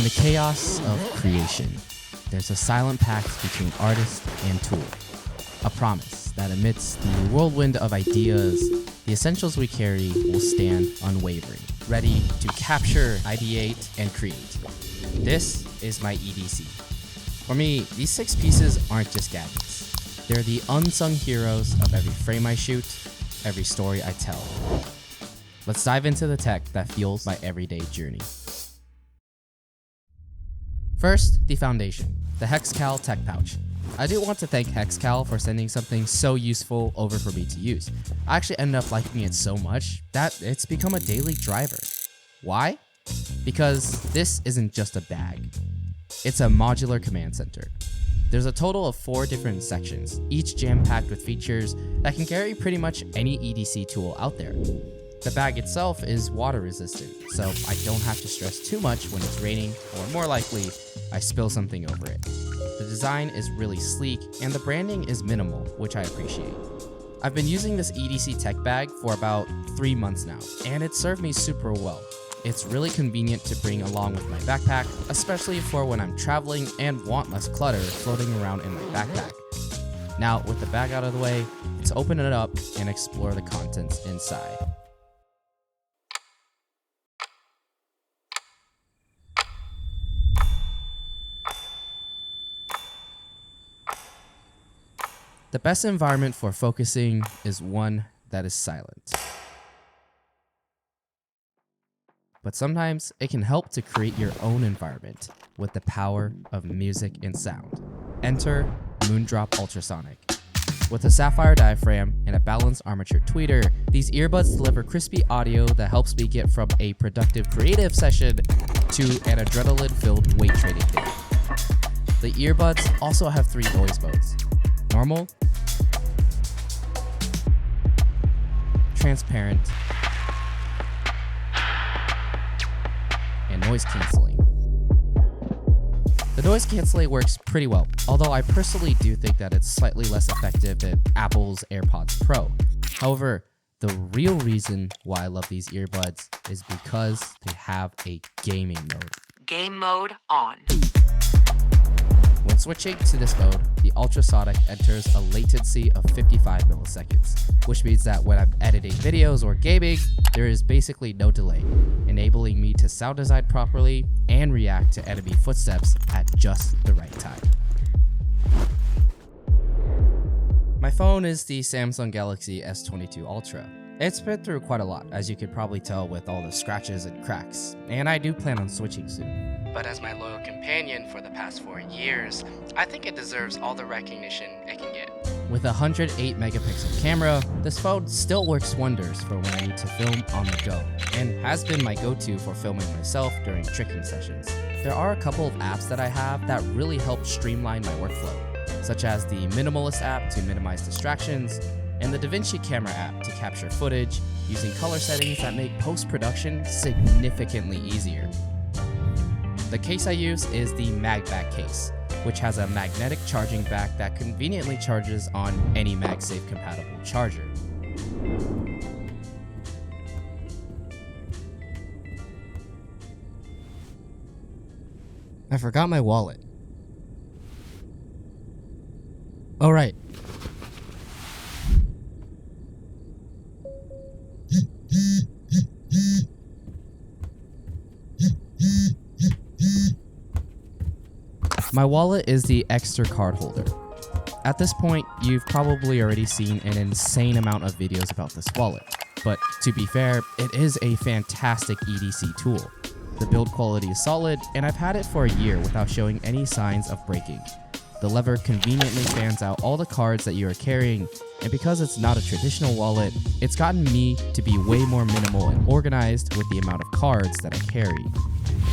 the chaos of creation, there's a silent pact between artist and tool. A promise that amidst the whirlwind of ideas, the essentials we carry will stand unwavering, ready to capture, ideate, and create. This is my EDC. For me, these 6 pieces aren't just gadgets. They're the unsung heroes of every frame I shoot, every story I tell. Let's dive into the tech that fuels my everyday journey. First, the foundation, the Hexcal Tech Pouch. I do want to thank Hexcal for sending something so useful over for me to use. I actually ended up liking it so much that it's become a daily driver. Why? Because this isn't just a bag. It's a modular command center. There's a total of 4 different sections, each jam-packed with features that can carry pretty much any EDC tool out there. The bag itself is water resistant, so I don't have to stress too much when it's raining, or more likely, I spill something over it. The design is really sleek, and the branding is minimal, which I appreciate. I've been using this EDC tech bag for about 3 months now, and it served me super well. It's really convenient to bring along with my backpack, especially for when I'm traveling and want less clutter floating around in my backpack. Now, with the bag out of the way, let's open it up and explore the contents inside. The best environment for focusing is one that is silent. But sometimes it can help to create your own environment with the power of music and sound. Enter Moondrop Ultrasonic. With a sapphire diaphragm and a balanced armature tweeter, these earbuds deliver crispy audio that helps me get from a productive creative session to an adrenaline-filled weight training day. The earbuds also have 3 noise modes: normal, transparent, and noise canceling. The noise canceling works pretty well, although I personally do think that it's slightly less effective than Apple's AirPods Pro. However, the real reason why I love these earbuds is because they have a gaming mode. Game mode on. When switching to this mode, the ultrasonic enters a latency of 55 milliseconds, which means that when I'm editing videos or gaming, there is basically no delay, enabling me to sound design properly and react to enemy footsteps at just the right time. My phone is the Samsung Galaxy S22 Ultra. It's been through quite a lot, as you could probably tell with all the scratches and cracks, and I do plan on switching soon. But as my loyal companion for the past 4 years, I think it deserves all the recognition it can get. With a 108 megapixel camera, this phone still works wonders for when I need to film on the go, and has been my go-to for filming myself during tricking sessions. There are a couple of apps that I have that really help streamline my workflow, such as the Minimalist app to minimize distractions, and the DaVinci Camera app to capture footage using color settings that make post-production significantly easier. The case I use is the MagBack case, which has a magnetic charging back that conveniently charges on any MagSafe compatible charger. I forgot my wallet. Oh, right. My wallet is the Extra card holder. At this point, you've probably already seen an insane amount of videos about this wallet, but to be fair, it is a fantastic EDC tool. The build quality is solid, and I've had it for a year without showing any signs of breaking. The lever conveniently fans out all the cards that you are carrying, and because it's not a traditional wallet, it's gotten me to be way more minimal and organized with the amount of cards that I carry.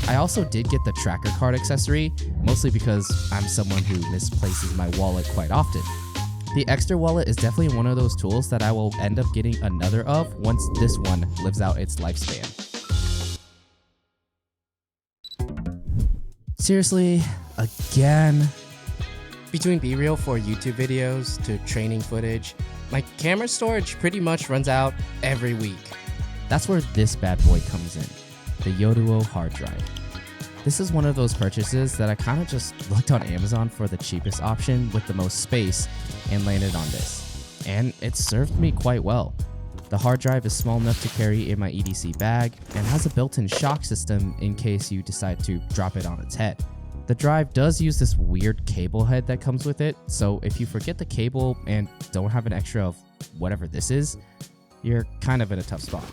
I also did get the tracker card accessory, mostly because I'm someone who misplaces my wallet quite often. The Extra wallet is definitely one of those tools that I will end up getting another of once this one lives out its lifespan. Seriously, again? Between B-Reel for YouTube videos to training footage, my camera storage pretty much runs out every week. That's where this bad boy comes in, the Yoduo hard drive. This is one of those purchases that I kind of just looked on Amazon for the cheapest option with the most space and landed on this. And it served me quite well. The hard drive is small enough to carry in my EDC bag and has a built-in shock system in case you decide to drop it on its head. The drive does use this weird cable head that comes with it, so if you forget the cable and don't have an extra of whatever this is, you're kind of in a tough spot.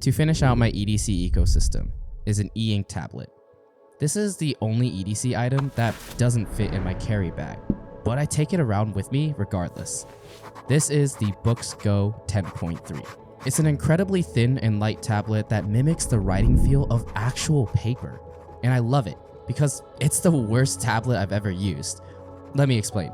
To finish out my EDC ecosystem is an e-ink tablet. This is the only EDC item that doesn't fit in my carry bag, but I take it around with me regardless. This is the Books Go 10.3. It's an incredibly thin and light tablet that mimics the writing feel of actual paper, and I love it because it's the worst tablet I've ever used. Let me explain.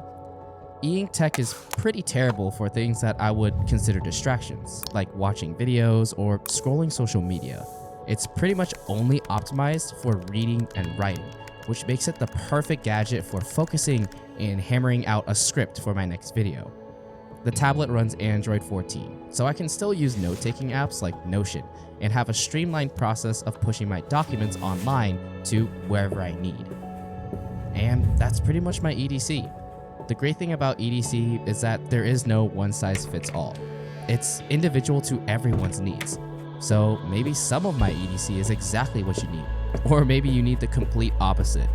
E-ink tech is pretty terrible for things that I would consider distractions, like watching videos or scrolling social media. It's pretty much only optimized for reading and writing, which makes it the perfect gadget for focusing and hammering out a script for my next video. The tablet runs Android 14, so I can still use note-taking apps like Notion and have a streamlined process of pushing my documents online to wherever I need. And that's pretty much my EDC. The great thing about EDC is that there is no one-size-fits-all. It's individual to everyone's needs. So maybe some of my EDC is exactly what you need, or maybe you need the complete opposite.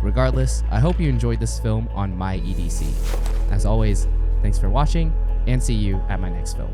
Regardless, I hope you enjoyed this film on my EDC. As always, thanks for watching, and see you at my next film.